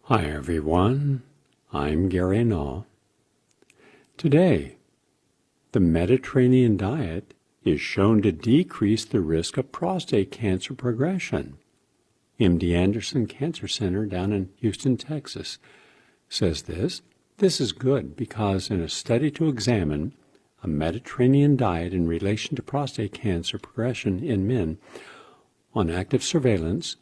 Hi everyone, I'm Gary Null. Today, the Mediterranean diet is shown to decrease the risk of prostate cancer progression. MD Anderson Cancer Center down in Houston, Texas says this. This is good because in a study to examine a Mediterranean diet in relation to prostate cancer progression in men on active surveillance,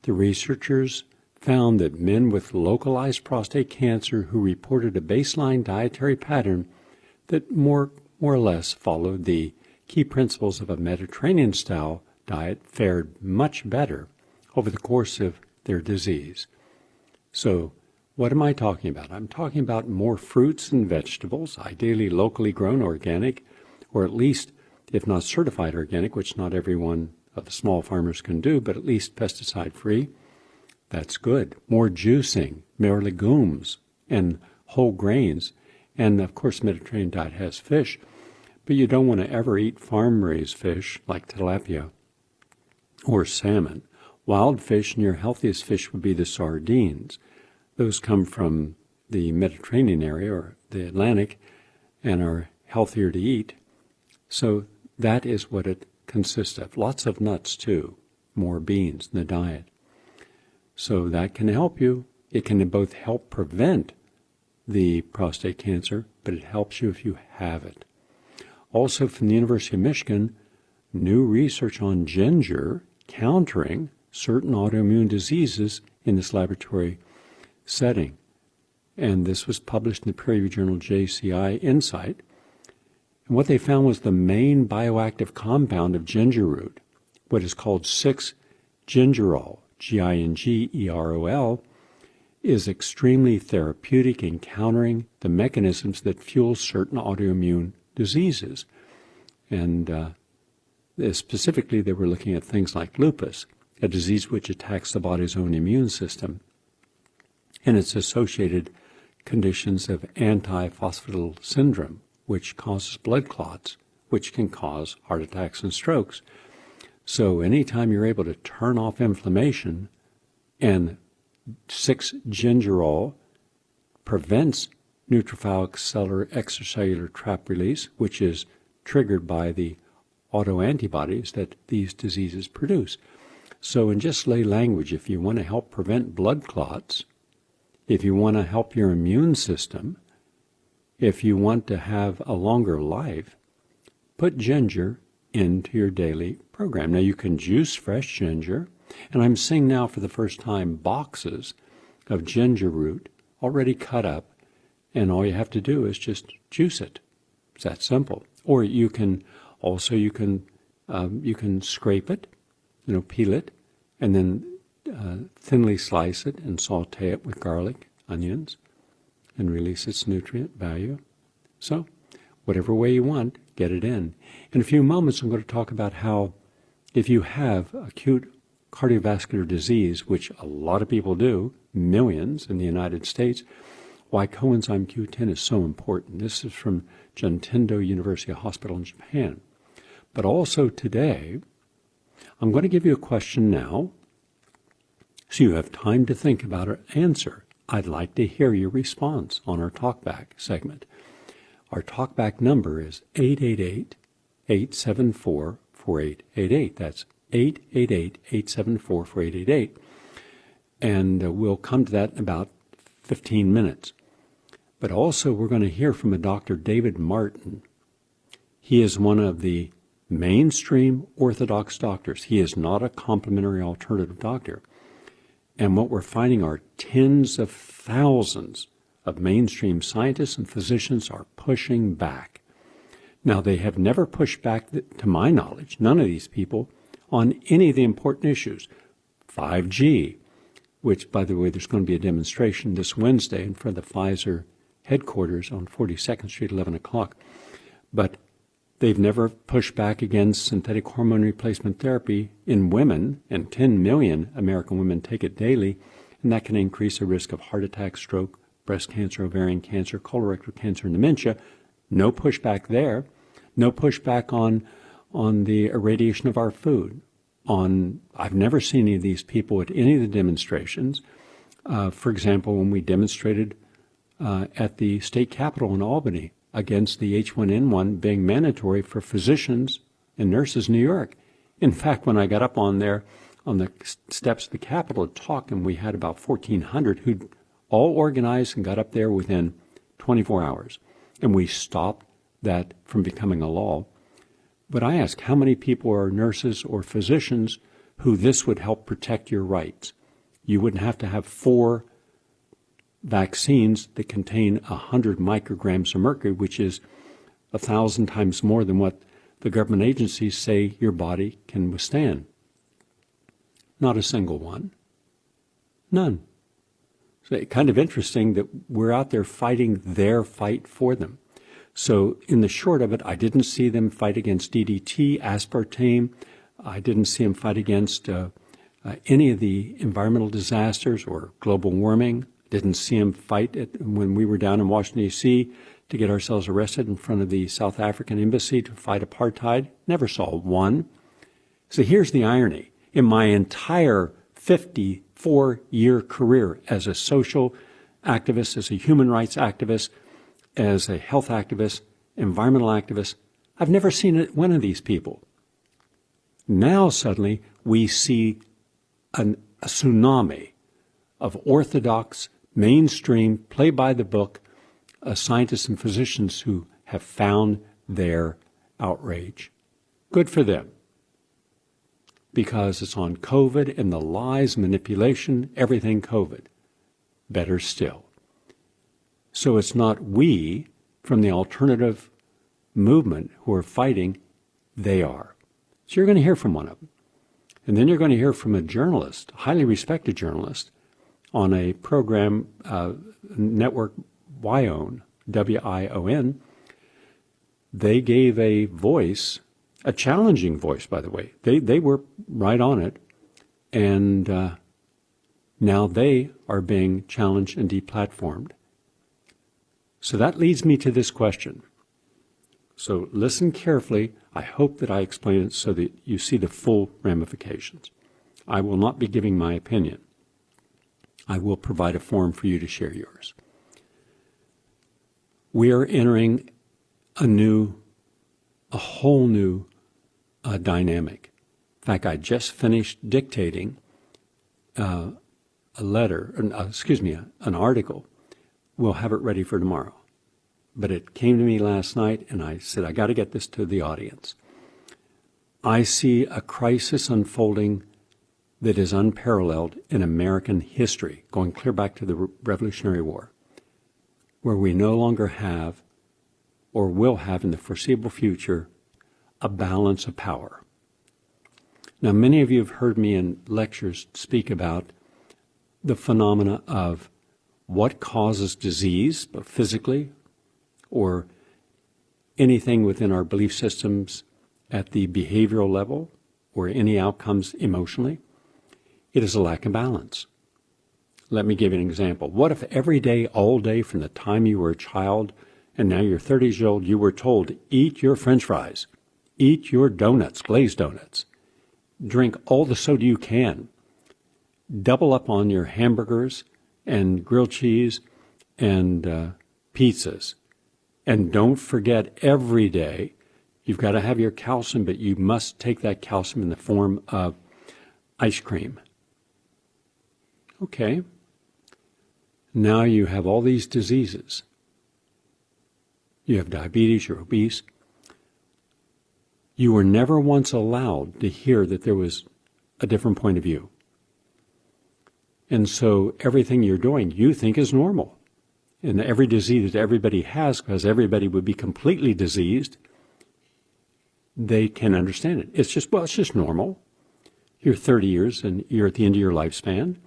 the researchers found that men with localized prostate cancer who reported a baseline dietary pattern that more or less followed the key principles of a Mediterranean-style diet fared much better over the course of their disease. So, what am I talking about? I'm talking about more fruits and vegetables, ideally locally grown organic, or at least, if not certified organic, which not every one of the small farmers can do, but at least pesticide-free. That's good. More juicing, more legumes, and whole grains. And, of course, Mediterranean diet has fish, but you don't want to ever eat farm-raised fish like tilapia or salmon. Wild fish, and your healthiest fish would be the sardines. Those come from the Mediterranean area or the Atlantic and are healthier to eat. So that is what it consists of. Lots of nuts, too. More beans in the diet. So that can help you. It can both help prevent the prostate cancer, but it helps you if you have it. Also from the University of Michigan, new research on ginger countering certain autoimmune diseases in this laboratory setting. And this was published in the peer-reviewed journal JCI Insight. And what they found was the main bioactive compound of ginger root, what is called 6-gingerol, Gingerol, is extremely therapeutic in countering the mechanisms that fuel certain autoimmune diseases. And specifically, they were looking at things like lupus, a disease which attacks the body's own immune system, and its associated conditions of antiphospholipid syndrome, which causes blood clots, which can cause heart attacks and strokes. So anytime you're able to turn off inflammation, and 6-gingerol prevents neutrophil extracellular trap release, which is triggered by the autoantibodies that these diseases produce. So in just lay language, if you want to help prevent blood clots, if you want to help your immune system, if you want to have a longer life, put ginger into your daily program. Now you can juice fresh ginger, and I'm seeing now for the first time boxes of ginger root already cut up, and all you have to do is just juice it. It's that simple. Or you can also scrape it, peel it, and then thinly slice it and saute it with garlic, onions, and release its nutrient value. So, whatever way you want, get it in. In a few moments, I'm going to talk about how if you have acute cardiovascular disease, which a lot of people do, millions in the United States, why coenzyme Q10 is so important. This is from Juntendo University Hospital in Japan. But also today, I'm going to give you a question now, so you have time to think about an answer. I'd like to hear your response on our Talkback segment. Our Talkback number is 888-874-4888. That's 888-874-4888. And we'll come to that in about 15 minutes. But also we're going to hear from a Dr. David Martin. He is one of the mainstream orthodox doctors. He is not a complementary alternative doctor. And what we're finding are tens of thousands of mainstream scientists and physicians are pushing back. Now, they have never pushed back, to my knowledge, none of these people, on any of the important issues. 5G, which, by the way, there's going to be a demonstration this Wednesday in front of the Pfizer headquarters on 42nd Street, 11 o'clock. But they've never pushed back against synthetic hormone replacement therapy in women, and 10 million American women take it daily, and that can increase the risk of heart attack, stroke, breast cancer, ovarian cancer, colorectal cancer, and dementia. No pushback there. No pushback on the irradiation of our food. I've never seen any of these people at any of the demonstrations For example, when we demonstrated at the state capitol in Albany against the H1N1 being mandatory for physicians and nurses in New York. In fact, when I got up on there on the steps of the Capitol to talk, and we had about 1,400 who all organized and got up there within 24 hours. And we stopped that from becoming a law. But I ask, how many people are nurses or physicians who this would help protect your rights? You wouldn't have to have 4 vaccines that contain 100 micrograms of mercury, which is 1,000 times more than what the government agencies say your body can withstand. Not a single one. None. So kind of interesting that we're out there fighting their fight for them. So in the short of it, I didn't see them fight against DDT, aspartame. I didn't see them fight against any of the environmental disasters or global warming. Didn't see them fight when we were down in Washington, D.C., to get ourselves arrested in front of the South African embassy to fight apartheid. Never saw one. So here's the irony. In my entire 54-year career as a social activist, as a human rights activist, as a health activist, environmental activist, I've never seen one of these people. Now suddenly we see a tsunami of orthodox, mainstream, play-by-the-book scientists and physicians who have found their outrage. Good for them. Because it's on COVID and the lies, manipulation, everything COVID. Better still. So it's not we from the alternative movement who are fighting, they are. So you're going to hear from one of them. And then you're going to hear from a journalist, a highly respected journalist, on a program, network WION, W-I-O-N. They gave a voice, a challenging voice, by the way. They were right on it. And now they are being challenged and deplatformed. So that leads me to this question. So listen carefully. I hope that I explain it so that you see the full ramifications. I will not be giving my opinion. I will provide a forum for you to share yours. We are entering a whole new dynamic. In fact, I just finished dictating an article. We'll have it ready for tomorrow. But it came to me last night, and I said, I got to get this to the audience. I see a crisis unfolding that is unparalleled in American history, going clear back to the Revolutionary War, where we no longer have, or will have in the foreseeable future, a balance of power. Now, many of you have heard me in lectures speak about the phenomena of what causes disease, both physically or anything within our belief systems at the behavioral level or any outcomes emotionally. It is a lack of balance. Let me give you an example. What if every day, all day, from the time you were a child and now you're 30 years old, you were told, eat your French fries, eat your donuts, glazed donuts, drink all the soda you can, double up on your hamburgers and grilled cheese and pizzas. And don't forget, every day you've got to have your calcium, but you must take that calcium in the form of ice cream. Okay. Now you have all these diseases. You have diabetes, you're obese. You were never once allowed to hear that there was a different point of view. And so everything you're doing, you think is normal. And every disease that everybody has, because everybody would be completely diseased, they can understand it. It's just normal. You're 30 years and you're at the end of your lifespan,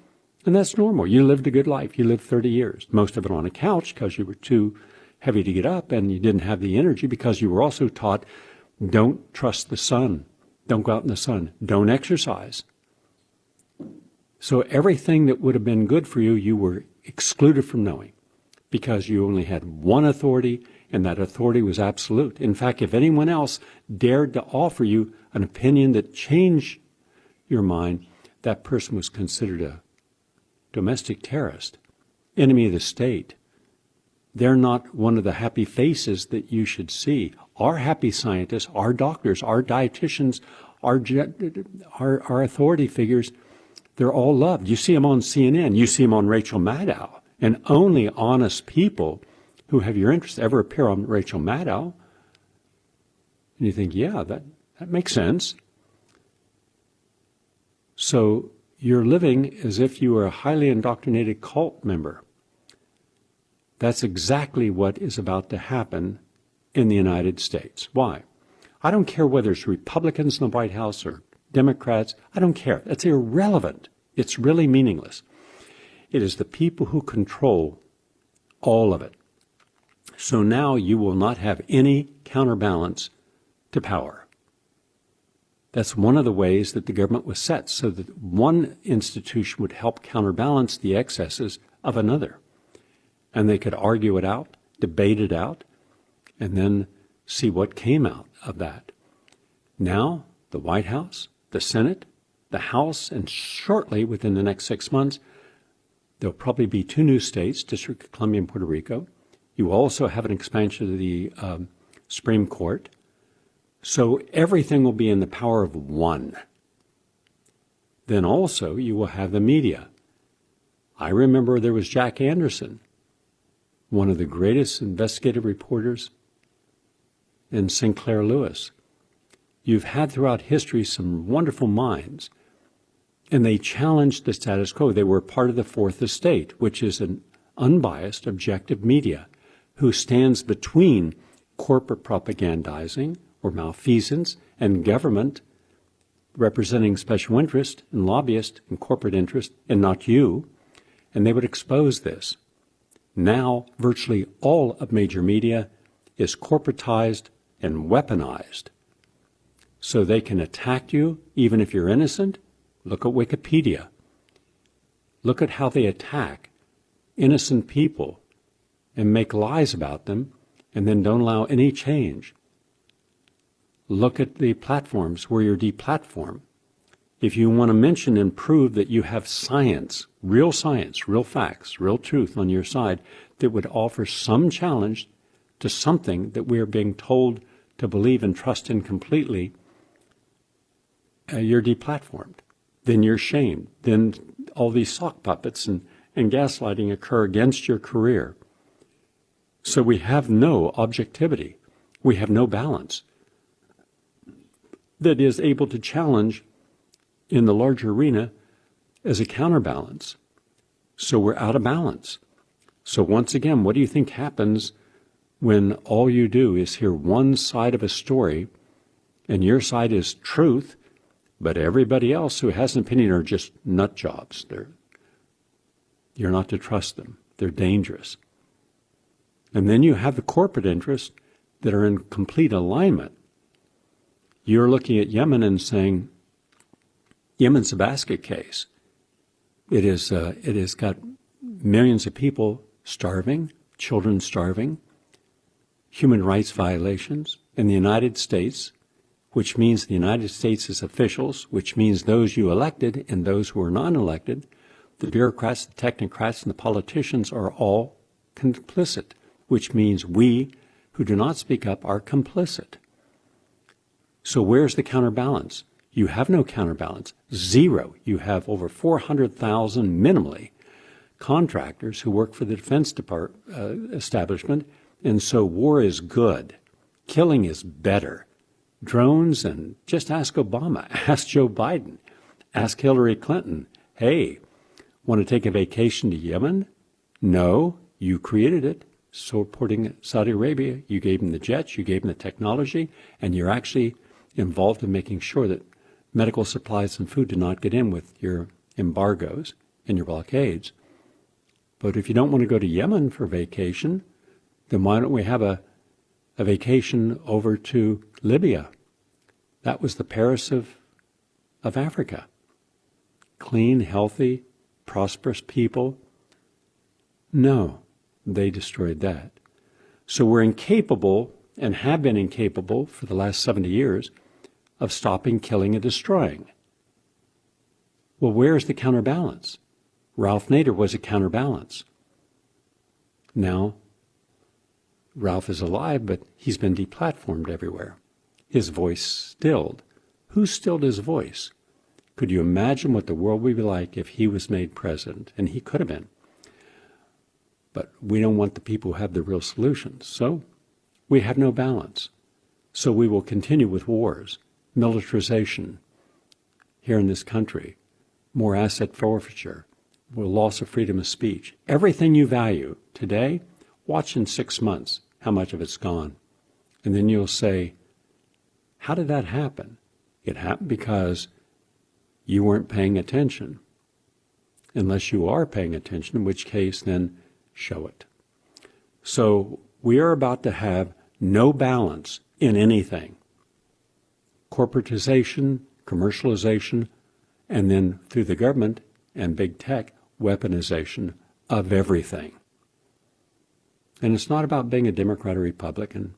and that's normal. You lived a good life. You lived 30 years, most of it on a couch because you were too heavy to get up and you didn't have the energy because you were also taught, don't trust the sun. Don't go out in the sun. Don't exercise. So everything that would have been good for you, you were excluded from knowing because you only had one authority, and that authority was absolute. In fact, if anyone else dared to offer you an opinion that changed your mind, that person was considered domestic terrorist, enemy of the state. They're not one of the happy faces that you should see. Our happy scientists, our doctors, our dietitians, our authority figures, they're all loved. You see them on CNN. You see them on Rachel Maddow. And only honest people who have your interest ever appear on Rachel Maddow. And you think, yeah, that makes sense. So you're living as if you were a highly indoctrinated cult member. That's exactly what is about to happen in the United States. Why? I don't care whether it's Republicans in the White House or Democrats. I don't care. That's irrelevant. It's really meaningless. It is the people who control all of it. So now you will not have any counterbalance to power. That's one of the ways that the government was set, so that one institution would help counterbalance the excesses of another. And they could argue it out, debate it out, and then see what came out of that. Now, the White House, the Senate, the House, and shortly, within the next 6 months, there'll probably be 2 new states, District of Columbia and Puerto Rico. You also have an expansion of the Supreme Court. So everything will be in the power of one. Then also you will have the media. I remember there was Jack Anderson, one of the greatest investigative reporters, and Sinclair Lewis. You've had throughout history some wonderful minds, and they challenged the status quo. They were part of the Fourth Estate, which is an unbiased, objective media who stands between corporate propagandizing or malfeasance and government representing special interest and lobbyist and corporate interest, and not you, and they would expose this. Now, virtually all of major media is corporatized and weaponized. So they can attack you even if you're innocent. Look at Wikipedia. Look at how they attack innocent people and make lies about them and then don't allow any change. Look at the platforms where you're deplatformed. If you want to mention and prove that you have science, real facts, real truth on your side that would offer some challenge to something that we are being told to believe and trust in completely, you're deplatformed. Then you're shamed. Then all these sock puppets and gaslighting occur against your career. So we have no objectivity. We have no balance that is able to challenge in the larger arena as a counterbalance. So we're out of balance. So once again, what do you think happens when all you do is hear one side of a story and your side is truth, but everybody else who has an opinion are just nut jobs? You're not to trust them. They're dangerous. And then you have the corporate interests that are in complete alignment. You're looking at Yemen and saying, Yemen's a basket case. It has got millions of people starving, children starving, human rights violations in the United States, which means the United States' officials, which means those you elected and those who are non-elected, the bureaucrats, the technocrats, and the politicians are all complicit, which means we who do not speak up are complicit. So where's the counterbalance? You have no counterbalance. Zero. You have over 400,000 minimally contractors who work for the Defense Department establishment, and so war is good. Killing is better. Drones, and just ask Obama, ask Joe Biden, ask Hillary Clinton. Hey, want to take a vacation to Yemen? No, you created it. Supporting Saudi Arabia, you gave them the jets, you gave them the technology, and you're actually involved in making sure that medical supplies and food do not get in with your embargoes and your blockades. But if you don't want to go to Yemen for vacation, then why don't we have a vacation over to Libya? That was the Paris of Africa. Clean, healthy, prosperous people. No, they destroyed that. So we're incapable, and have been incapable for the last 70 years, of stopping, killing, and destroying. Well, where's the counterbalance? Ralph Nader was a counterbalance. Now, Ralph is alive, but he's been deplatformed everywhere. His voice stilled. Who stilled his voice? Could you imagine what the world would be like if he was made president? And he could have been. But we don't want the people who have the real solutions. So we have no balance. So we will continue with wars, militarization here in this country, more asset forfeiture, more loss of freedom of speech. Everything you value today, watch in 6 months how much of it's gone. And then you'll say, how did that happen? It happened because you weren't paying attention. Unless you are paying attention, in which case then show it. So we are about to have no balance in anything. Corporatization, commercialization, and then through the government and big tech, weaponization of everything. And it's not about being a Democrat or Republican.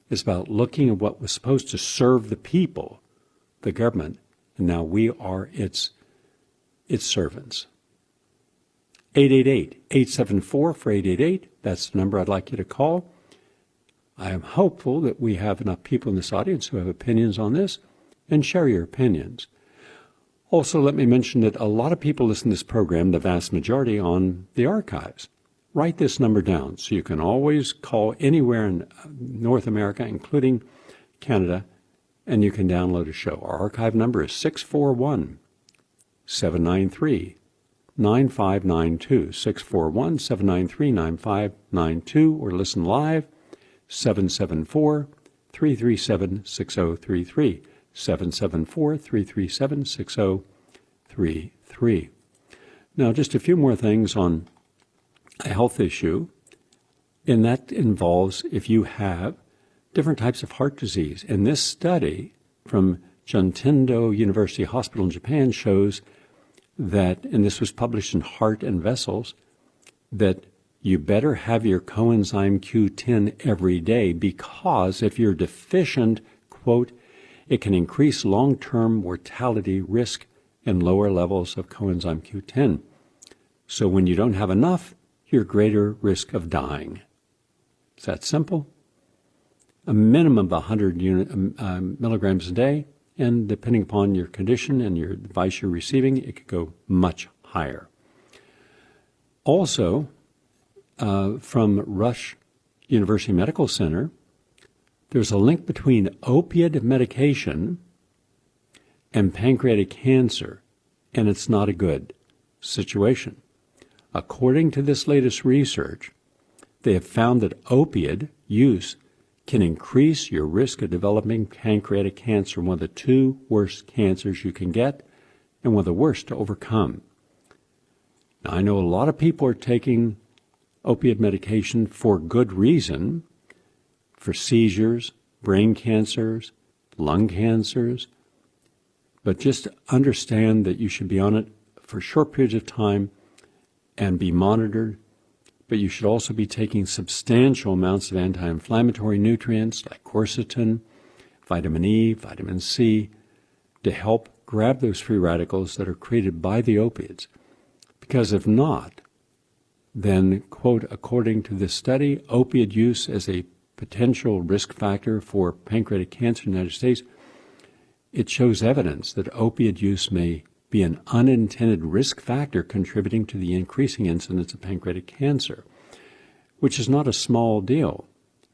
It's about looking at what was supposed to serve the people, the government, and now we are its servants. 888-874 for 888. That's the number I'd like you to call. I am hopeful that we have enough people in this audience who have opinions on this, and share your opinions. Also, let me mention that a lot of people listen to this program, the vast majority, on the archives. Write this number down so you can always call anywhere in North America, including Canada, and you can download a show. Our archive number is 641-793-9592, 641-793-9592, or listen live, 774-337-6033, 774-337-6033. Now, just a few more things on a health issue, and that involves if you have different types of heart disease. And this study from Juntendo University Hospital in Japan shows that, and this was published in Heart and Vessels, that you better have your coenzyme Q10 every day, because if you're deficient, quote, it can increase long-term mortality risk and lower levels of coenzyme Q10. So when you don't have enough, you're greater risk of dying. It's that simple. A minimum of 100 milligrams a day, and depending upon your condition and your advice you're receiving, it could go much higher. Also, from Rush University Medical Center, there's a link between opiate medication and pancreatic cancer, and it's not a good situation. According to this latest research, they have found that opiate use can increase your risk of developing pancreatic cancer, one of the two worst cancers you can get and one of the worst to overcome. Now, I know a lot of people are taking opiate medication for good reason, for seizures, brain cancers, lung cancers, but just understand that you should be on it for short periods of time and be monitored, but you should also be taking substantial amounts of anti-inflammatory nutrients like quercetin, vitamin E, vitamin C, to help grab those free radicals that are created by the opiates. Because if not, then, quote, according to this study, opiate use as a potential risk factor for pancreatic cancer in the United States, it shows evidence that opiate use may be an unintended risk factor contributing to the increasing incidence of pancreatic cancer, which is not a small deal.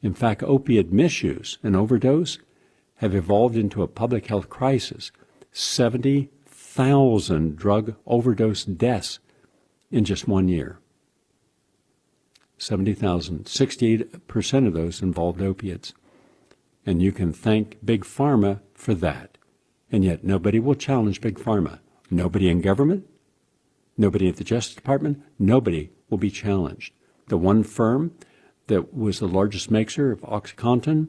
In fact, opiate misuse and overdose have evolved into a public health crisis. 70,000 drug overdose deaths in just 1 year. 70,000. 68% of those involved opiates. And you can thank Big Pharma for that. And yet nobody will challenge Big Pharma. Nobody in government, nobody at the Justice Department, nobody will be challenged. The one firm that was the largest maker of OxyContin,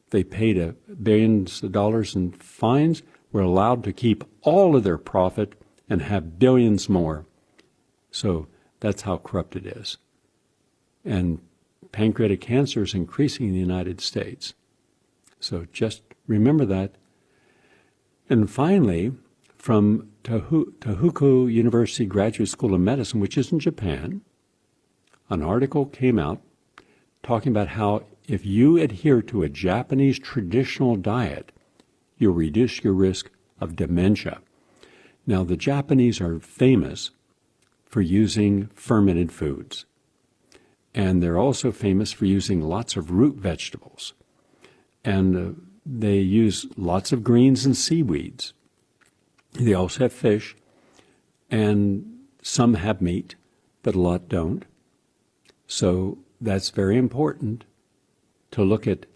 they paid billions of dollars in fines, were allowed to keep all of their profit and have billions more. So that's how corrupt it is. And pancreatic cancer is increasing in the United States. So just remember that. And finally, from Tohoku University Graduate School of Medicine, which is in Japan, an article came out talking about how if you adhere to a Japanese traditional diet, you'll reduce your risk of dementia. Now, the Japanese are famous for using fermented foods, and they're also famous for using lots of root vegetables, and they use lots of greens and seaweeds. They also have fish, and some have meat, but a lot don't. So that's very important to look at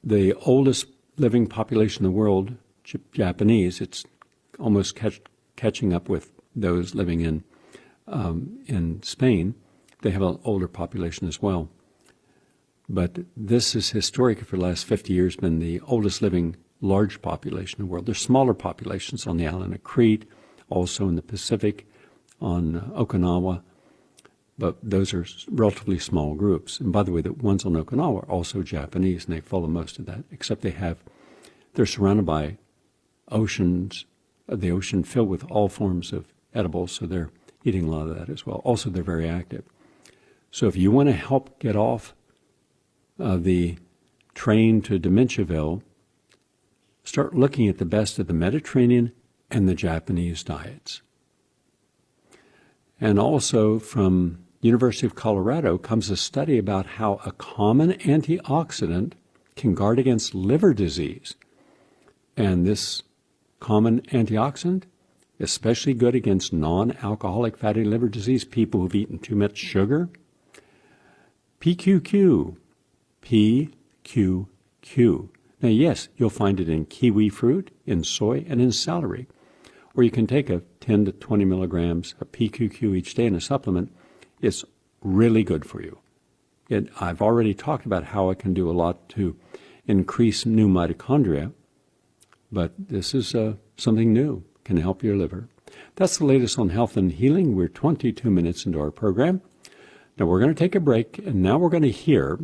the oldest living population in the world, Japanese. It's almost catching up with those living in Spain. They have an older population as well. But this is historic for the last 50 years, been the oldest living large population in the world. There's smaller populations on the island of Crete, also in the Pacific, on Okinawa, but those are relatively small groups. And by the way, the ones on Okinawa are also Japanese, and they follow most of that, except they're surrounded by oceans, the ocean filled with all forms of edibles, so they're eating a lot of that as well. Also, they're very active. So if you want to help get off the train to Dementiaville, start looking at the best of the Mediterranean and the Japanese diets. And also from University of Colorado comes a study about how a common antioxidant can guard against liver disease. And this common antioxidant, especially good against non-alcoholic fatty liver disease, people who've eaten too much sugar, PQQ. PQQ. Now, yes, you'll find it in kiwi fruit, in soy, and in celery. Or you can take 10 to 20 milligrams of PQQ each day in a supplement. It's really good for you. I've already talked about how it can do a lot to increase new mitochondria, but this is something new, can help your liver. That's the latest on health and healing. We're 22 minutes into our program. Now we're going to take a break, and now we're going to hear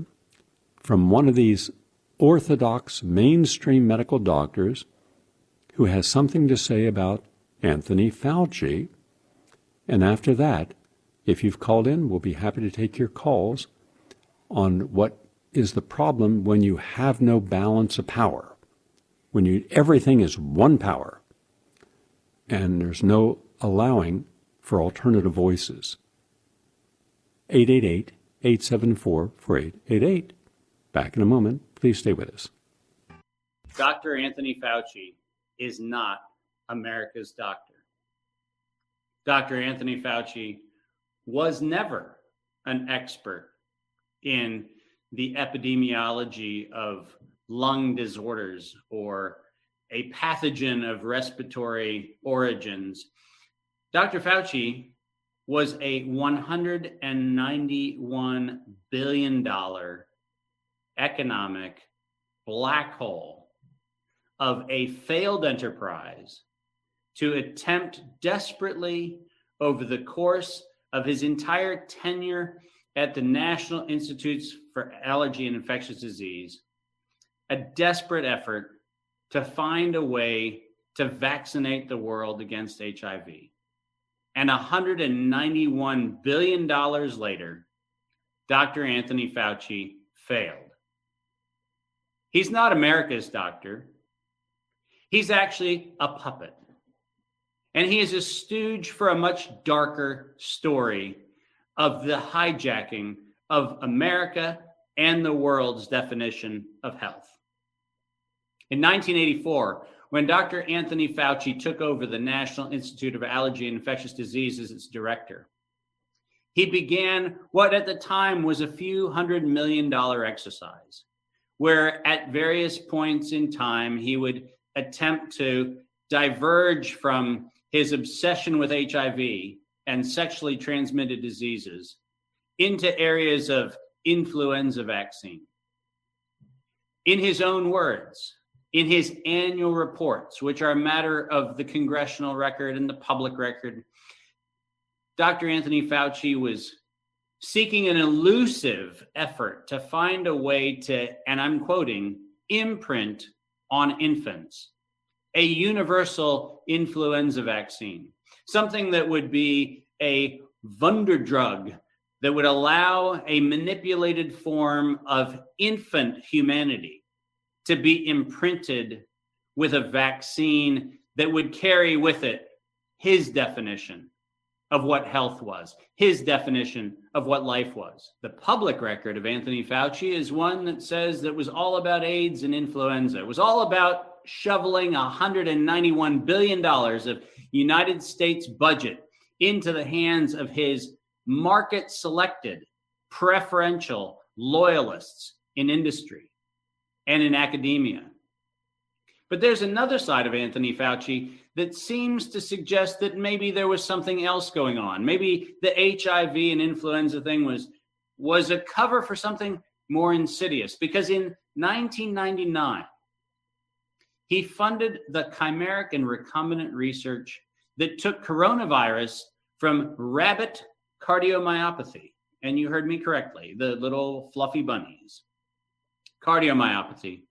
from one of these orthodox mainstream medical doctors who has something to say about Anthony Fauci. And after that, if you've called in, we'll be happy to take your calls on what is the problem when you have no balance of power, when everything is one power, and there's no allowing for alternative voices. 888-874-4888. Back in a moment. Please stay with us. Dr. Anthony Fauci is not America's doctor. Dr. Anthony Fauci was never an expert in the epidemiology of lung disorders or a pathogen of respiratory origins. Dr. Fauci was a $191 billion economic black hole of a failed enterprise to attempt desperately over the course of his entire tenure at the National Institutes for Allergy and Infectious Disease, a desperate effort to find a way to vaccinate the world against HIV. And $191 billion later, Dr. Anthony Fauci failed. He's not America's doctor. He's actually a puppet. And he is a stooge for a much darker story of the hijacking of America and the world's definition of health. In 1984, when Dr. Anthony Fauci took over the National Institute of Allergy and Infectious Diseases as its director, he began what at the time was a few $100 million exercise, where at various points in time, he would attempt to diverge from his obsession with HIV and sexually transmitted diseases into areas of influenza vaccine. In his own words, in his annual reports, which are a matter of the congressional record and the public record, Dr. Anthony Fauci was seeking an elusive effort to find a way to, and I'm quoting, imprint on infants a universal influenza vaccine, something that would be a wonder drug that would allow a manipulated form of infant humanity to be imprinted with a vaccine that would carry with it his definition of what health was, his definition of what life was. The public record of Anthony Fauci is one that says that it was all about AIDS and influenza. It was all about shoveling $191 billion of United States budget into the hands of his market-selected, preferential loyalists in industry and in academia. But there's another side of Anthony Fauci that seems to suggest that maybe there was something else going on. Maybe the HIV and influenza thing was a cover for something more insidious, because in 1999, he funded the chimeric and recombinant research that took coronavirus from rabbit cardiomyopathy. And you heard me correctly, the little fluffy bunnies. Cardiomyopathy.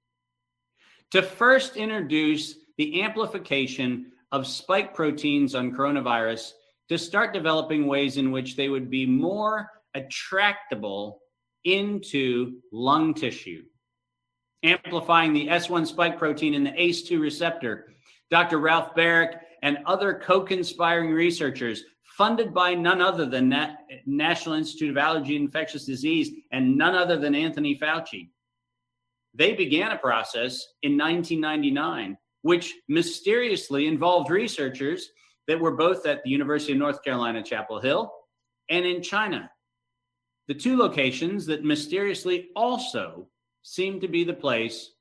To first introduce the amplification of spike proteins on coronavirus, to start developing ways in which they would be more attractable into lung tissue, amplifying the S1 spike protein and the ACE2 receptor. Dr. Ralph Baric and other co-conspiring researchers, funded by none other than National Institute of Allergy and Infectious Disease and none other than Anthony Fauci, they began a process in 1999, which mysteriously involved researchers that were both at the University of North Carolina, Chapel Hill, and in China. The two locations that mysteriously also seemed to be the place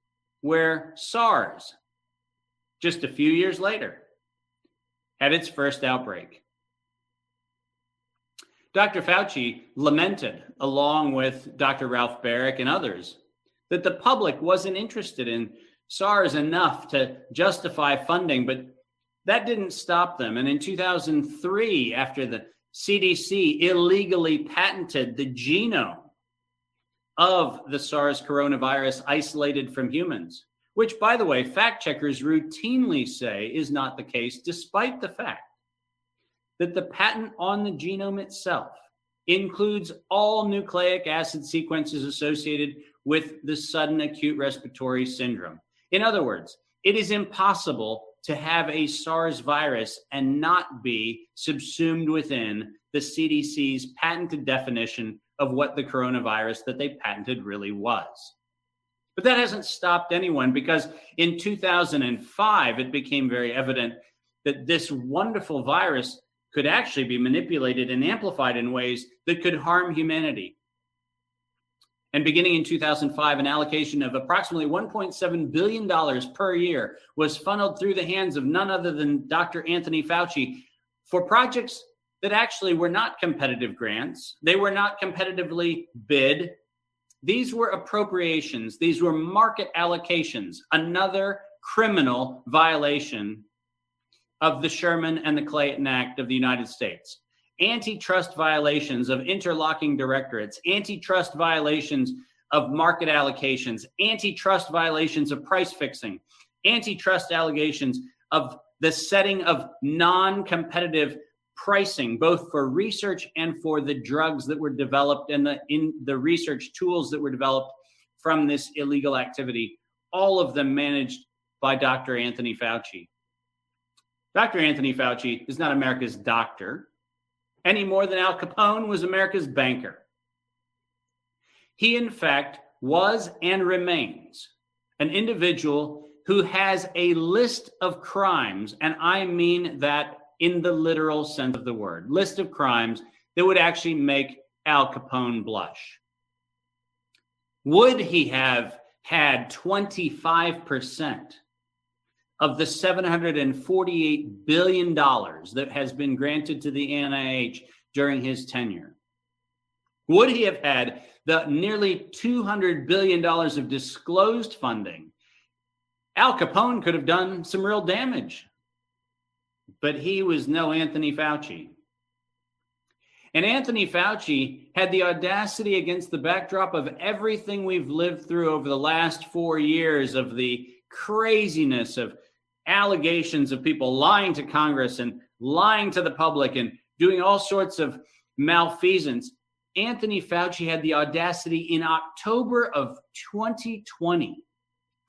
where SARS, just a few years later, had its first outbreak. Dr. Fauci lamented, along with Dr. Ralph Baric and others, that the public wasn't interested in SARS enough to justify funding, but that didn't stop them. And in 2003, after the CDC illegally patented the genome of the SARS coronavirus isolated from humans, which, by the way, fact checkers routinely say is not the case, despite the fact that the patent on the genome itself includes all nucleic acid sequences associated with the sudden acute respiratory syndrome. In other words, it is impossible to have a SARS virus and not be subsumed within the CDC's patented definition of what the coronavirus that they patented really was. But that hasn't stopped anyone, because in 2005, it became very evident that this wonderful virus could actually be manipulated and amplified in ways that could harm humanity. And beginning in 2005, an allocation of approximately $1.7 billion per year was funneled through the hands of none other than Dr. Anthony Fauci for projects that actually were not competitive grants. They were not competitively bid. These were appropriations. These were market allocations, another criminal violation of the Sherman and the Clayton Act of the United States. Antitrust violations of interlocking directorates, antitrust violations of market allocations, antitrust violations of price fixing, antitrust allegations of the setting of non-competitive pricing, both for research and for the drugs that were developed and the research tools that were developed from this illegal activity, all of them managed by Dr. Anthony Fauci. Dr. Anthony Fauci is not America's doctor, any more than Al Capone was America's banker. He, in fact, was and remains an individual who has a list of crimes, and I mean that in the literal sense of the word, list of crimes that would actually make Al Capone blush. Would he have had 25% of the $748 billion that has been granted to the NIH during his tenure? Would he have had the nearly $200 billion of disclosed funding? Al Capone could have done some real damage, but he was no Anthony Fauci. And Anthony Fauci had the audacity, against the backdrop of everything we've lived through over the last 4 years, of the craziness of allegations of people lying to Congress and lying to the public and doing all sorts of malfeasance, Anthony Fauci had the audacity in October of 2020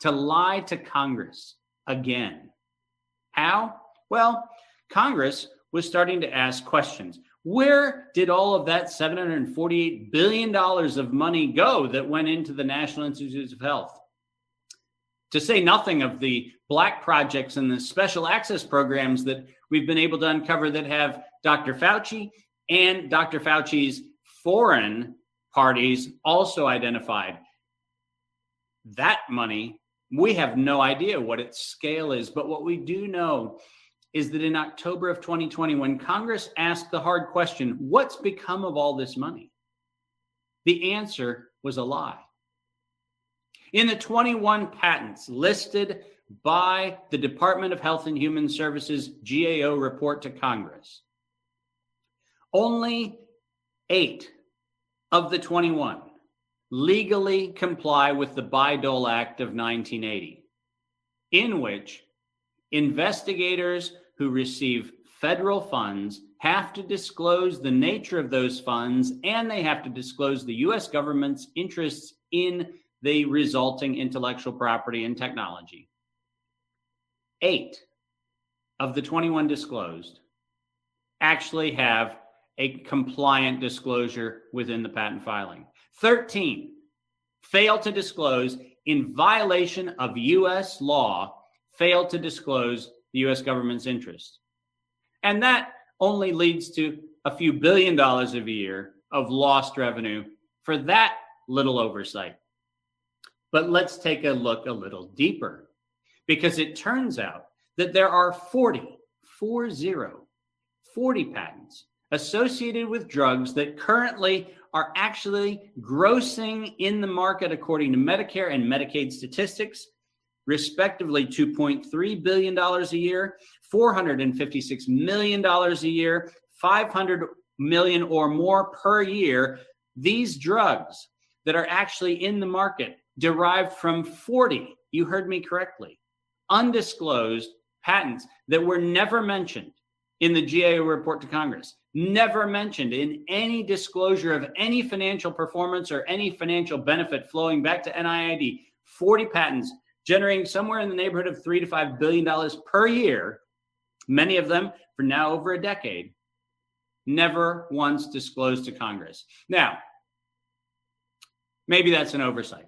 to lie to Congress again. How? Well, Congress was starting to ask questions. Where did all of that $748 billion of money go that went into the National Institutes of Health? To say nothing of the black projects and the special access programs that we've been able to uncover that have Dr. Fauci and Dr. Fauci's foreign parties also identified. That money, we have no idea what its scale is, but what we do know is that in October of 2020, when Congress asked the hard question, what's become of all this money? The answer was a lie. In the 21 patents listed by the Department of Health and Human Services GAO report to Congress, only 8 of the 21 legally comply with the Bayh-Dole Act of 1980, in which investigators who receive federal funds have to disclose the nature of those funds, and they have to disclose the U.S. government's interests in the resulting intellectual property and technology. 8 of the 21 disclosed actually have a compliant disclosure within the patent filing. 13 fail to disclose in violation of U.S. law, fail to disclose the U.S. government's interest. And that only leads to a few $1 billion a year of lost revenue for that little oversight. But let's take a look a little deeper, because it turns out that there are 40 patents associated with drugs that currently are actually grossing in the market, according to Medicare and Medicaid statistics, respectively $2.3 billion a year, $456 million a year, $500 million or more per year. These drugs that are actually in the market derived from 40, you heard me correctly, undisclosed patents that were never mentioned in the GAO report to Congress, never mentioned in any disclosure of any financial performance or any financial benefit flowing back to NIAID. 40 patents generating somewhere in the neighborhood of $3 to $5 billion per year, many of them for now over a decade, never once disclosed to Congress. Now, maybe that's an oversight.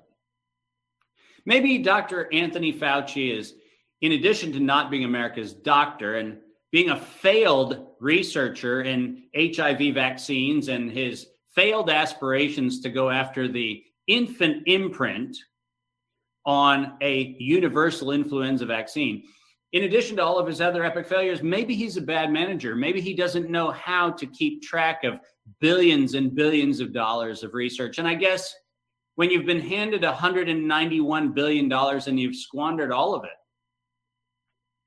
Maybe Dr. Anthony Fauci is, in addition to not being America's doctor and being a failed researcher in HIV vaccines and his failed aspirations to go after the infant imprint on a universal influenza vaccine, in addition to all of his other epic failures, maybe he's a bad manager. Maybe he doesn't know how to keep track of billions and billions of dollars of research. And I guess when you've been handed $191 billion and you've squandered all of it,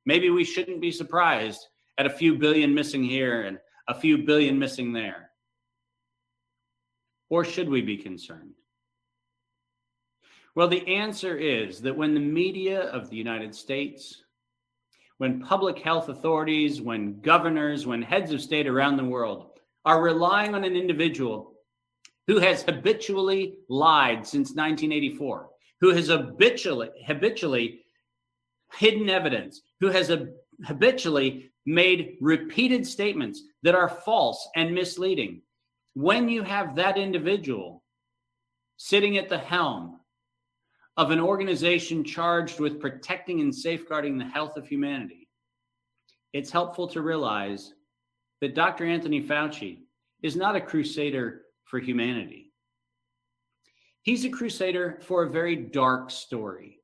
maybe we shouldn't be surprised at a few billion missing here and a few billion missing there. Or should we be concerned? Well, the answer is that when the media of the United States, when public health authorities, when governors, when heads of state around the world are relying on an individual who has habitually lied since 1984, who has habitually hidden evidence, who has habitually made repeated statements that are false and misleading, when you have that individual sitting at the helm of an organization charged with protecting and safeguarding the health of humanity, it's helpful to realize that Dr. Anthony Fauci is not a crusader for humanity. He's a crusader for a very dark story,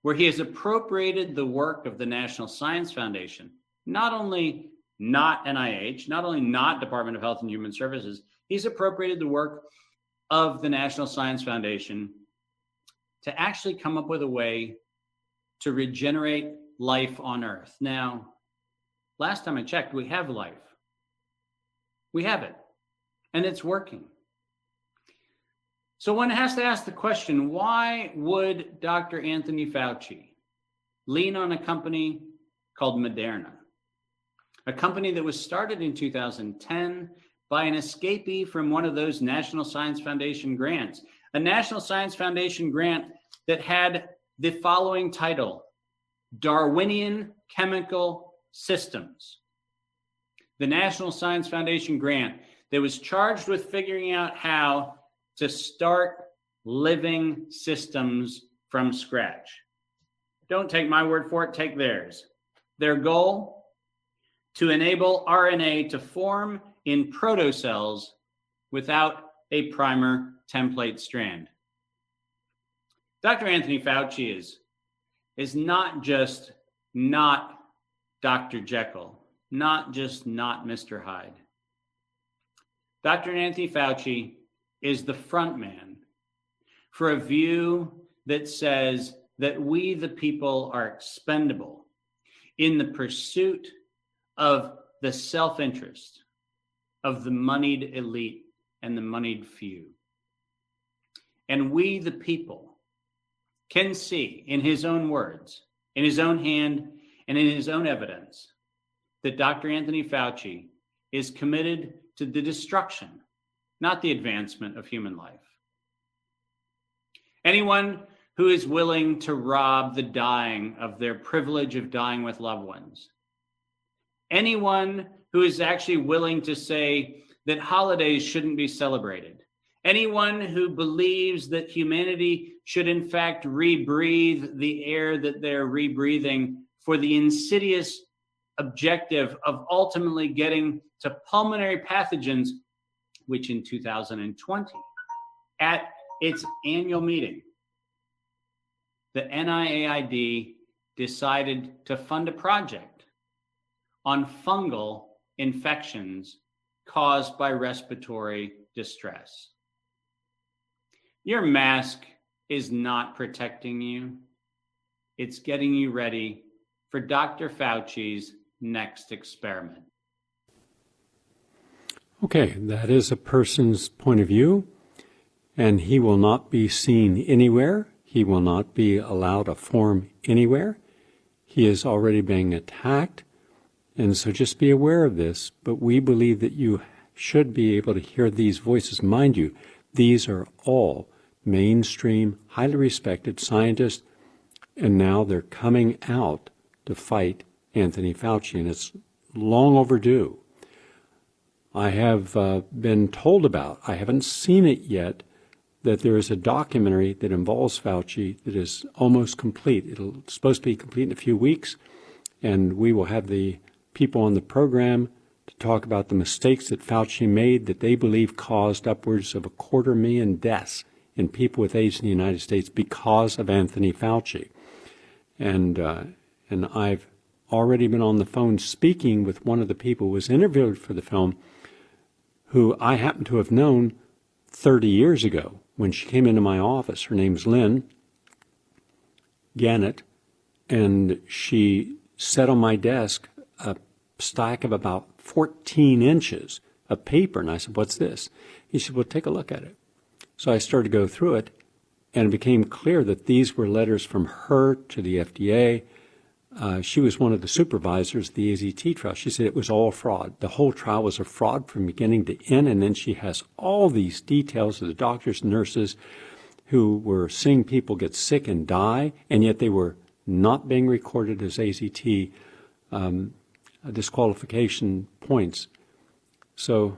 where he has appropriated the work of the National Science Foundation, not only not NIH, not only not Department of Health and Human Services, he's appropriated the work of the National Science Foundation to actually come up with a way to regenerate life on Earth. Now, last time I checked, we have life. We have it, and it's working. So one has to ask the question, why would Dr. Anthony Fauci lean on a company called Moderna, a company that was started in 2010 by an escapee from one of those National Science Foundation grants, a National Science Foundation grant that had the following title: Darwinian Chemical Systems. The National Science Foundation grant that was charged with figuring out how to start living systems from scratch. Don't take my word for it, take theirs. Their goal: to enable RNA to form in protocells without a primer template strand. Dr. Anthony Fauci is not just not Dr. Jekyll, not just not Mr. Hyde. Dr. Anthony Fauci is the front man for a view that says that we, the people, are expendable in the pursuit of the self-interest of the moneyed elite and the moneyed few. And we, the people, can see in his own words, in his own hand, and in his own evidence that Dr. Anthony Fauci is committed to the destruction, not the advancement of human life. Anyone who is willing to rob the dying of their privilege of dying with loved ones, anyone who is actually willing to say that holidays shouldn't be celebrated, anyone who believes that humanity should in fact rebreathe the air that they're rebreathing for the insidious objective of ultimately getting to pulmonary pathogens, which in 2020, at its annual meeting, the NIAID decided to fund a project on fungal infections caused by respiratory distress. Your mask is not protecting you. It's getting you ready for Dr. Fauci's next experiment. Okay, that is a person's point of view, and he will not be seen anywhere. He will not be allowed a forum anywhere. He is already being attacked, and so just be aware of this. But we believe that you should be able to hear these voices. Mind you, these are all mainstream, highly respected scientists, and now they're coming out to fight Anthony Fauci, and it's long overdue. I have been told about, I haven't seen it yet, that there is a documentary that involves Fauci that is almost complete. It's supposed to be complete in a few weeks, and we will have the people on the program to talk about the mistakes that Fauci made that they believe caused upwards of 250,000 deaths in people with AIDS in the United States because of Anthony Fauci. And I've already been on the phone speaking with one of the people who was interviewed for the film, who I happen to have known 30 years ago when she came into my office. Her name's Lynn Gannett, and she set on my desk a stack of about 14 inches of paper, and I said, "What's this?" He said, "Well, take a look at it." So I started to go through it, and it became clear that these were letters from her to the FDA. She was one of the supervisors of the AZT trial. She said it was all fraud. The whole trial was a fraud from beginning to end, and then she has all these details of the doctors and nurses who were seeing people get sick and die, and yet they were not being recorded as AZT disqualification points. So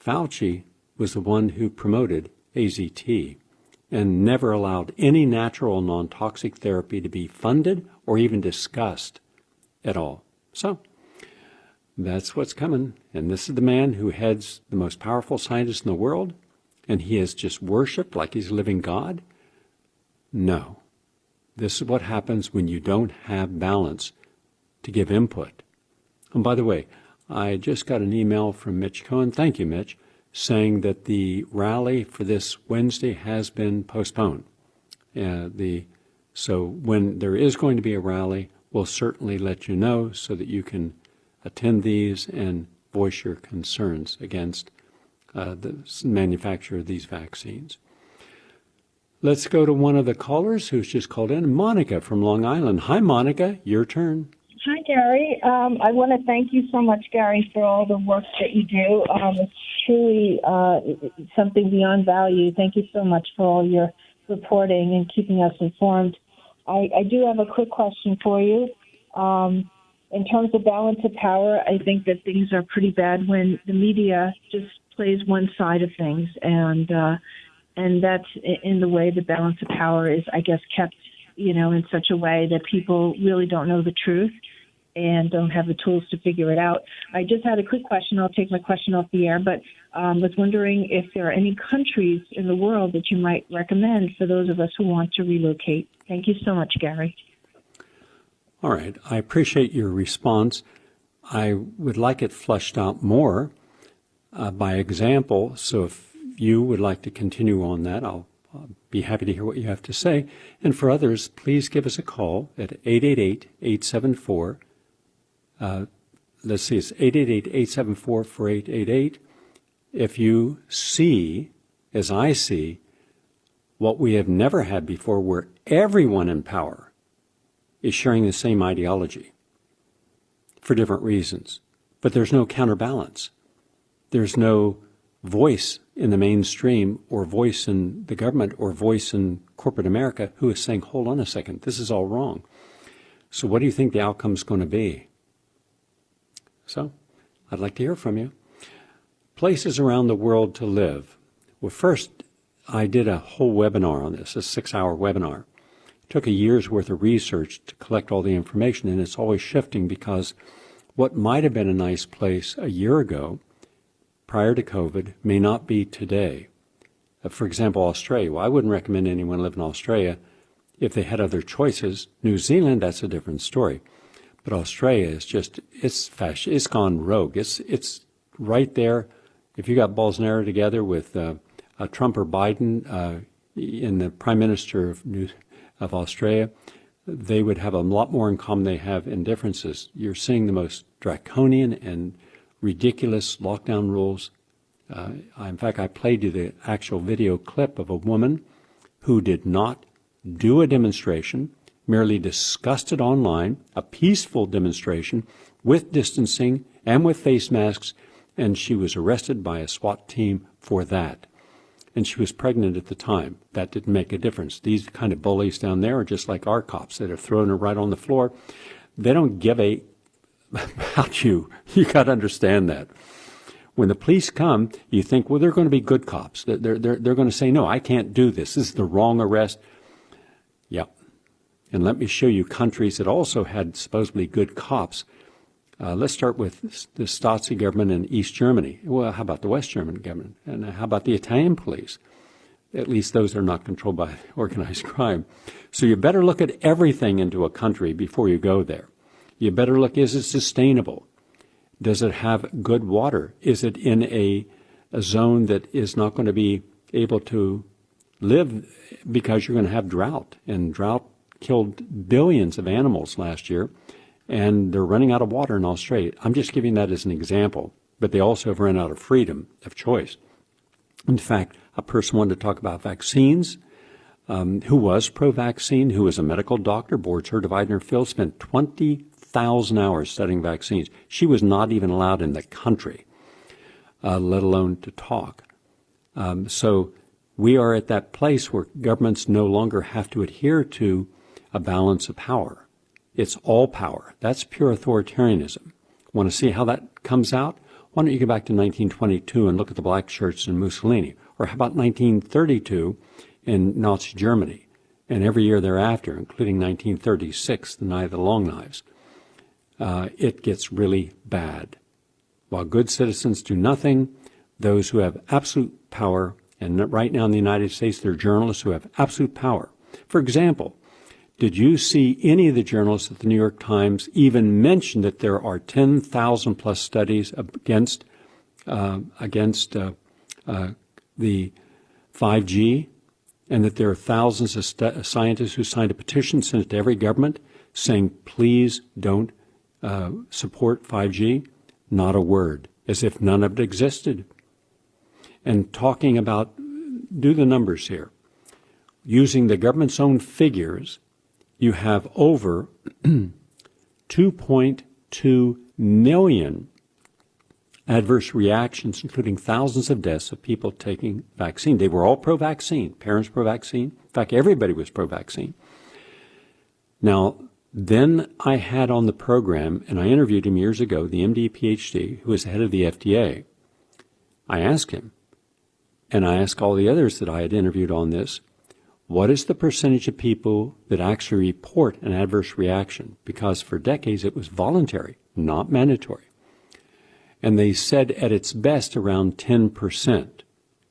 Fauci was the one who promoted AZT and never allowed any natural non-toxic therapy to be funded or even discussed at all. So that's what's coming. And this is the man who heads the most powerful scientist in the world, and he is just worshipped like he's a living God? No. This is what happens when you don't have balance to give input. And by the way, I just got an email from Mitch Cohen, thank you, Mitch, saying that the rally for this Wednesday has been postponed. So when there is going to be a rally, we'll certainly let you know so that you can attend these and voice your concerns against the manufacture of these vaccines. Let's go to one of the callers who's just called in, Monica from Long Island. Hi, Monica. Your turn. Hi, Gary. I want to thank you so much, Gary, for all the work that you do. It's truly something beyond value. Thank you so much for all your reporting and keeping us informed. I do have a quick question for you. In terms of balance of power, I think that things are pretty bad when the media just plays one side of things, and that's in the way the balance of power is, I guess, kept, in such a way that people really don't know the truth and don't have the tools to figure it out. I just had a quick question. I'll take my question off the air, but was wondering if there are any countries in the world that you might recommend for those of us who want to relocate. Thank you so much, Gary. All right. I appreciate your response. I would like it fleshed out more by example. So if you would like to continue on that, I'll be happy to hear what you have to say. And for others, please give us a call at 888-874. Let's see, it's 888-874-4888. If you see, as I see, what we have never had before, where everyone in power is sharing the same ideology for different reasons, but there's no counterbalance. There's no voice in the mainstream or voice in the government or voice in corporate America who is saying, hold on a second, this is all wrong. So what do you think the outcome is going to be? So I'd like to hear from you. Places around the world to live. Well, first, I did a whole webinar on this, a 6-hour webinar. It took a year's worth of research to collect all the information, and it's always shifting because what might have been a nice place a year ago, prior to COVID, may not be today. For example, Australia. Well, I wouldn't recommend anyone live in Australia if they had other choices. New Zealand, that's a different story. But Australia is just, it's gone rogue. It's right there. If you got Bolsonaro together with Trump or Biden in the Prime Minister of Australia, they would have a lot more in common than they have in differences. You're seeing the most draconian and ridiculous lockdown rules. In fact, I played you the actual video clip of a woman who did not do a demonstration, merely discussed it online, a peaceful demonstration with distancing and with face masks, and she was arrested by a SWAT team for that. And she was pregnant at the time. That didn't make a difference. These kind of bullies down there are just like our cops that have thrown her right on the floor. They don't give a about you. You got to understand that. When the police come, you think, well, they're going to be good cops. They're going to say, no, I can't do this. This is the wrong arrest. Yeah. And let me show you countries that also had supposedly good cops. Let's start with the Stasi government in East Germany. Well, how about the West German government? And how about the Italian police? At least those are not controlled by organized crime. So you better look at everything into a country before you go there. You better look, is it sustainable? Does it have good water? Is it in a zone that is not going to be able to live because you're going to have drought? And drought killed billions of animals last year. And they're running out of water in Australia. I'm just giving that as an example, but they also have run out of freedom of choice. In fact, a person wanted to talk about vaccines, who was pro-vaccine, who was a medical doctor, board certified in her field, spent 20,000 hours studying vaccines. She was not even allowed in the country, let alone to talk. So we are at that place where governments no longer have to adhere to a balance of power. It's all power. That's pure authoritarianism. Want to see how that comes out? Why don't you go back to 1922 and look at the black shirts in Mussolini? Or how about 1932 in Nazi Germany? And every year thereafter, including 1936, the Night of the Long Knives. It gets really bad. While good citizens do nothing, those who have absolute power, and right now in the United States, there are journalists who have absolute power. For example, did you see any of the journalists at the New York Times even mention that there are 10,000 plus studies against the 5G, and that there are thousands of scientists who signed a petition, sent it to every government, saying, please don't support 5G? Not a word, as if none of it existed. And talking about, do the numbers here. using the government's own figures, you have over 2.2 million adverse reactions, including thousands of deaths of people taking vaccine. They were all pro-vaccine, parents pro-vaccine. In fact, everybody was pro-vaccine. Now, then I had on the program, and I interviewed him years ago, the MD, PhD, who was the head of the FDA. I asked him, and I asked all the others that I had interviewed on this, what is the percentage of people that actually report an adverse reaction? Because for decades it was voluntary, not mandatory. And they said at its best around 10%,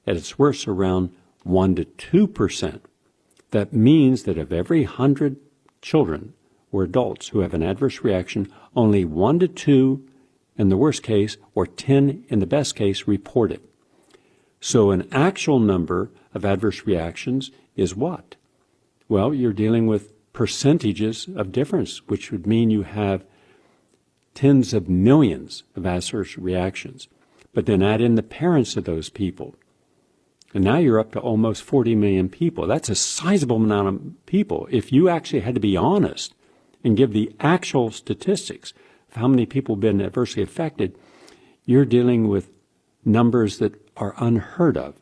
at its worst around 1 to 2%. That means that of every 100 children or adults who have an adverse reaction, only 1 to 2 in the worst case, or 10 in the best case, report it. So an actual number of adverse reactions is what? Well, you're dealing with percentages of difference, which would mean you have tens of millions of adverse reactions. But then add in the parents of those people. And now you're up to almost 40 million people. That's a sizable amount of people. If you actually had to be honest and give the actual statistics of how many people have been adversely affected, you're dealing with numbers that are unheard of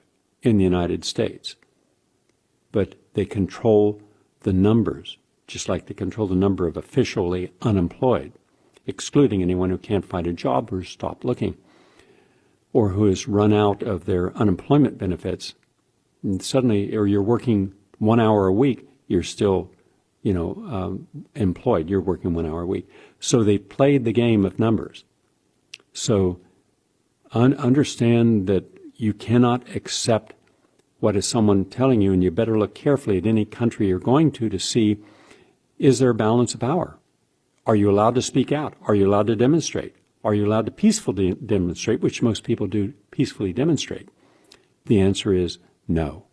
in the United States. But they control the numbers, just like they control the number of officially unemployed, excluding anyone who can't find a job or stop looking, or who has run out of their unemployment benefits. And suddenly, or you're working 1 hour a week, you're still, employed. You're working 1 hour a week. So they played the game of numbers. So understand that you cannot accept what is someone telling you, and you better look carefully at any country you're going to see, is there a balance of power? Are you allowed to speak out? Are you allowed to demonstrate? Are you allowed to peacefully demonstrate, which most people do peacefully demonstrate? The answer is no.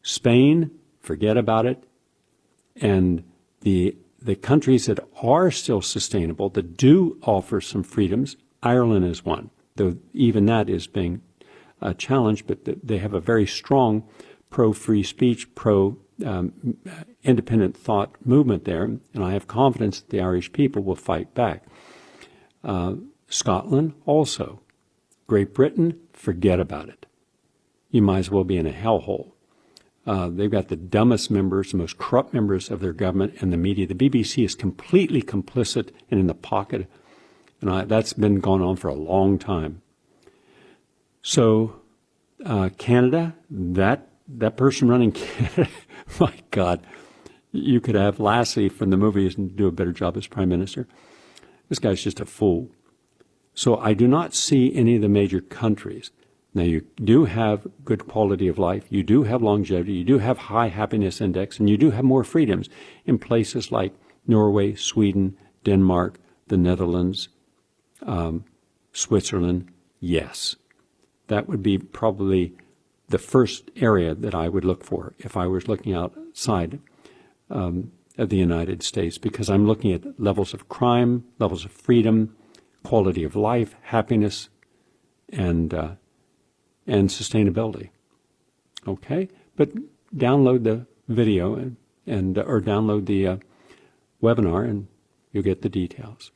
Spain, forget about it. And the countries that are still sustainable, that do offer some freedoms, Ireland is one, though even that is being challenged, but they have a very strong pro-free speech, pro-independent thought movement there, and I have confidence that the Irish people will fight back. Scotland also. Great Britain, forget about it. You might as well be in a hellhole. They've got the dumbest members, the most corrupt members of their government and the media. The BBC is completely complicit and in the pocket, and that's been going on for a long time. So Canada, that person running Canada, my God, you could have Lassie from the movies and do a better job as prime minister. This guy's just a fool. So I do not see any of the major countries. Now, you do have good quality of life, you do have longevity, you do have high happiness index, and you do have more freedoms in places like Norway, Sweden, Denmark, the Netherlands, Switzerland. Yes, that would be probably the first area that I would look for if I was looking outside of the United States, because I'm looking at levels of crime, levels of freedom, quality of life, happiness, and sustainability. Okay, but download the video or download the webinar, and you'll get the details.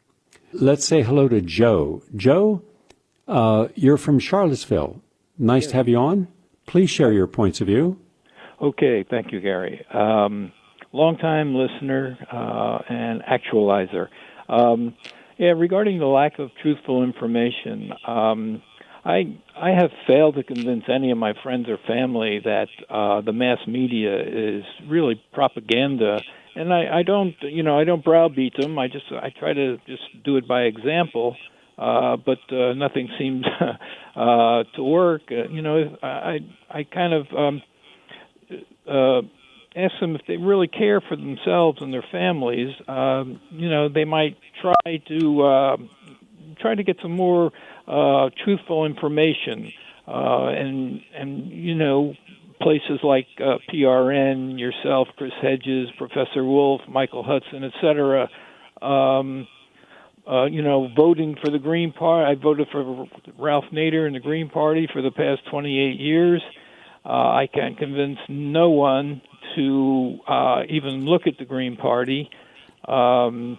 Let's say hello to Joe. Joe, you're from Charlottesville. Nice to have you on. Please share your points of view. Okay, thank you, Gary. Long-time listener and actualizer. Regarding the lack of truthful information, I have failed to convince any of my friends or family that the mass media is really propaganda, and I don't browbeat them. I try to just do it by example, but nothing seems to work. I kind of ask them if they really care for themselves and their families. They might try to get some more truthful information, and places like PRN, yourself, Chris Hedges, Professor Wolf, Michael Hudson, etc. Voting for the Green Party. I voted for Ralph Nader and the Green Party for the past 28 years. I can convince no one to even look at the Green Party. The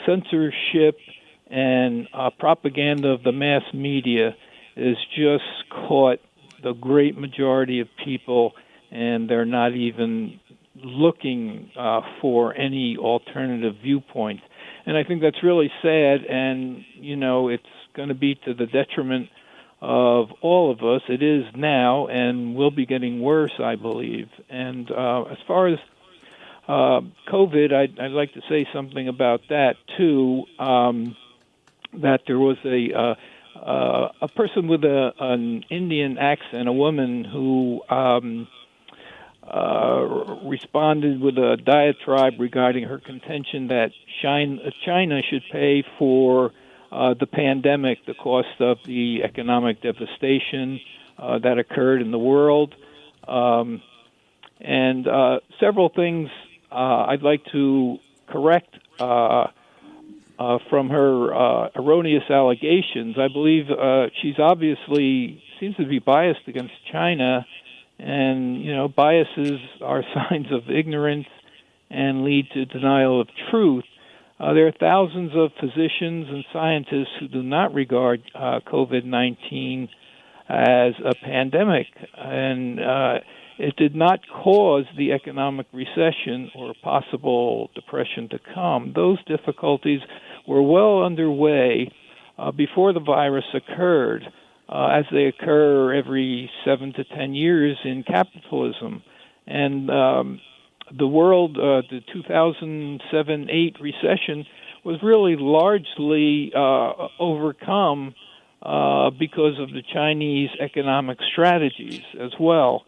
censorship and propaganda of the mass media has just caught the great majority of people, and they're not even looking for any alternative viewpoints. And I think that's really sad, and, it's going to be to the detriment of all of us. It is now, and will be getting worse, I believe. And as far as COVID, I'd like to say something about that, too, that there was a person with an Indian accent, a woman who responded with a diatribe regarding her contention that China should pay for the pandemic, the cost of the economic devastation that occurred in the world. And several things I'd like to correct from her erroneous allegations. I believe she's obviously seems to be biased against China, and biases are signs of ignorance and lead to denial of truth. There are thousands of physicians and scientists who do not regard COVID-19 as a pandemic, and it did not cause the economic recession or possible depression to come. Those difficulties were well underway before the virus occurred, as they occur every 7 to 10 years in capitalism. And the world, the 2007-8 recession was really largely overcome because of the Chinese economic strategies as well.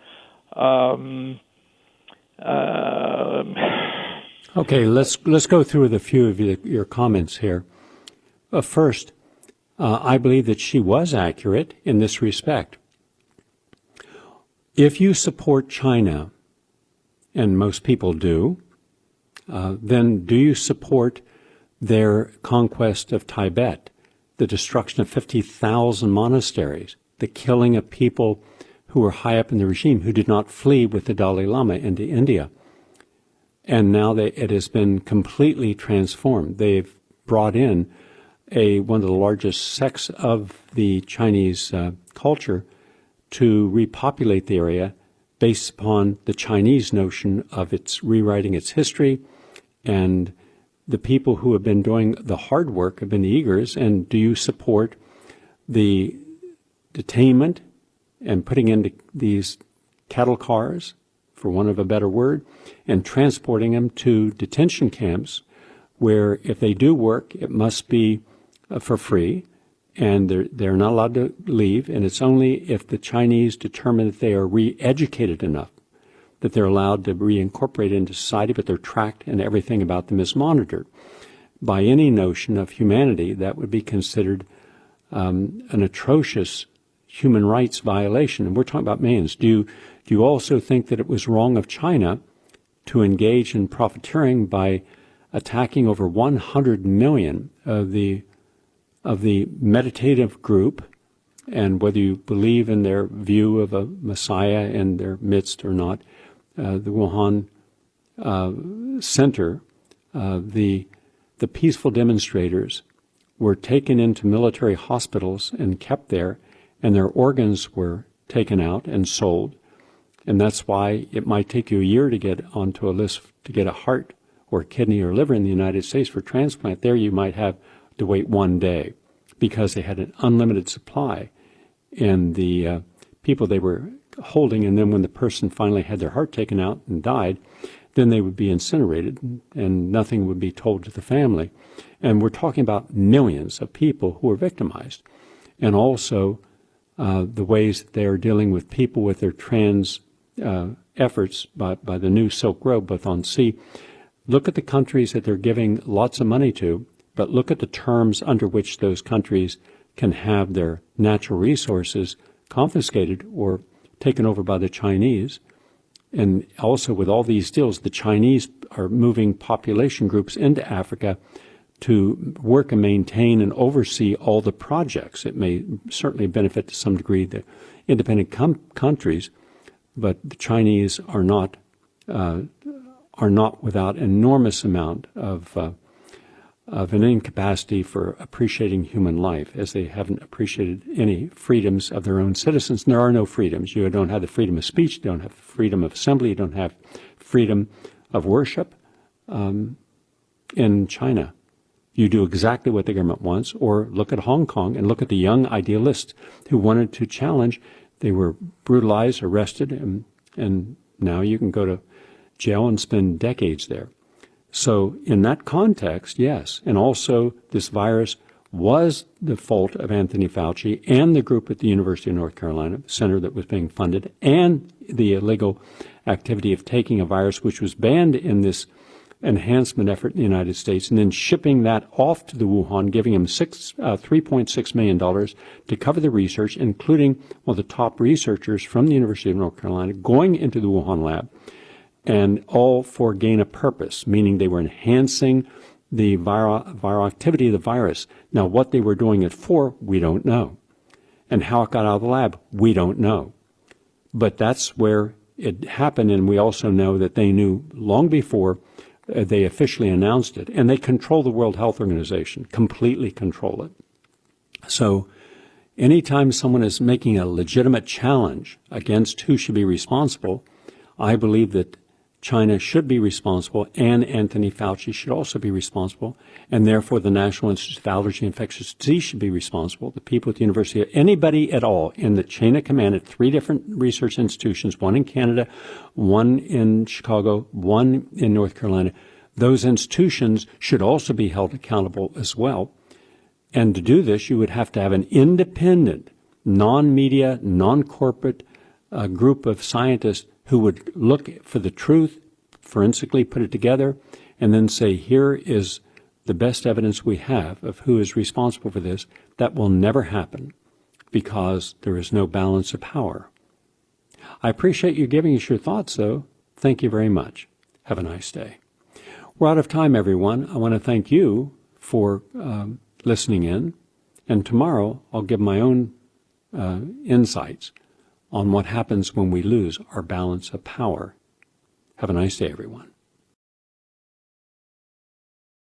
Okay, let's go through with a few of your comments here. First, I believe that she was accurate in this respect. If you support China, and most people do, then do you support their conquest of Tibet, the destruction of 50,000 monasteries, the killing of people who were high up in the regime who did not flee with the Dalai Lama into India? And now it has been completely transformed. They've brought in one of the largest sects of the Chinese culture to repopulate the area based upon the Chinese notion of its rewriting its history. And the people who have been doing the hard work have been the Uyghurs. And do you support the detainment and putting into these cattle cars, for want of a better word, and transporting them to detention camps where if they do work, it must be for free, and they're not allowed to leave, and it's only if the Chinese determine that they are re-educated enough that they're allowed to reincorporate into society, but they're tracked and everything about them is monitored. By any notion of humanity, that would be considered an atrocious human rights violation, and we're talking about millions. Do you also think that it was wrong of China to engage in profiteering by attacking over 100 million of the meditative group, and whether you believe in their view of a Messiah in their midst or not, the Wuhan Center, the peaceful demonstrators were taken into military hospitals and kept there, and their organs were taken out and sold. And that's why it might take you a year to get onto a list to get a heart or kidney or liver in the United States for transplant. There you might have to wait 1 day because they had an unlimited supply in the people they were holding. And then when the person finally had their heart taken out and died, then they would be incinerated and nothing would be told to the family. And we're talking about millions of people who are victimized. And also the ways that they are dealing with people with their trans efforts by the new Silk Road, both on sea. Look at the countries that they're giving lots of money to, but look at the terms under which those countries can have their natural resources confiscated or taken over by the Chinese. And also with all these deals, the Chinese are moving population groups into Africa to work and maintain and oversee all the projects. It may certainly benefit to some degree the independent countries, but the Chinese are not without enormous amount of an incapacity for appreciating human life, as they haven't appreciated any freedoms of their own citizens. And there are no freedoms. You don't have the freedom of speech, you don't have freedom of assembly, you don't have freedom of worship in China. You do exactly what the government wants, or look at Hong Kong and look at the young idealists who wanted to challenge. They were brutalized, arrested, and now you can go to jail and spend decades there. So in that context, yes. And also this virus was the fault of Anthony Fauci and the group at the University of North Carolina, the center that was being funded, and the illegal activity of taking a virus which was banned in this enhancement effort in the United States and then shipping that off to the Wuhan, giving them $3.6 million to cover the research, including one of the top researchers from the University of North Carolina going into the Wuhan lab, and all for gain of purpose, meaning they were enhancing the viral activity of the virus. Now, what they were doing it for, we don't know. And how it got out of the lab, we don't know. But that's where it happened, and we also know that they knew long before they officially announced it. And they control the World Health Organization, completely control it. So anytime someone is making a legitimate challenge against who should be responsible, I believe that China should be responsible, and Anthony Fauci should also be responsible, and therefore the National Institute of Allergy and Infectious Disease should be responsible. The people at the university, anybody at all in the chain of command at 3 different research institutions, one in Canada, one in Chicago, one in North Carolina, those institutions should also be held accountable as well. And to do this, you would have to have an independent, non-media, non-corporate group of scientists who would look for the truth, forensically put it together, and then say, here is the best evidence we have of who is responsible for this. That will never happen because there is no balance of power. I appreciate you giving us your thoughts, though. Thank you very much. Have a nice day. We're out of time, everyone. I want to thank you for listening in, and tomorrow I'll give my own insights on what happens when we lose our balance of power. Have a nice day, everyone.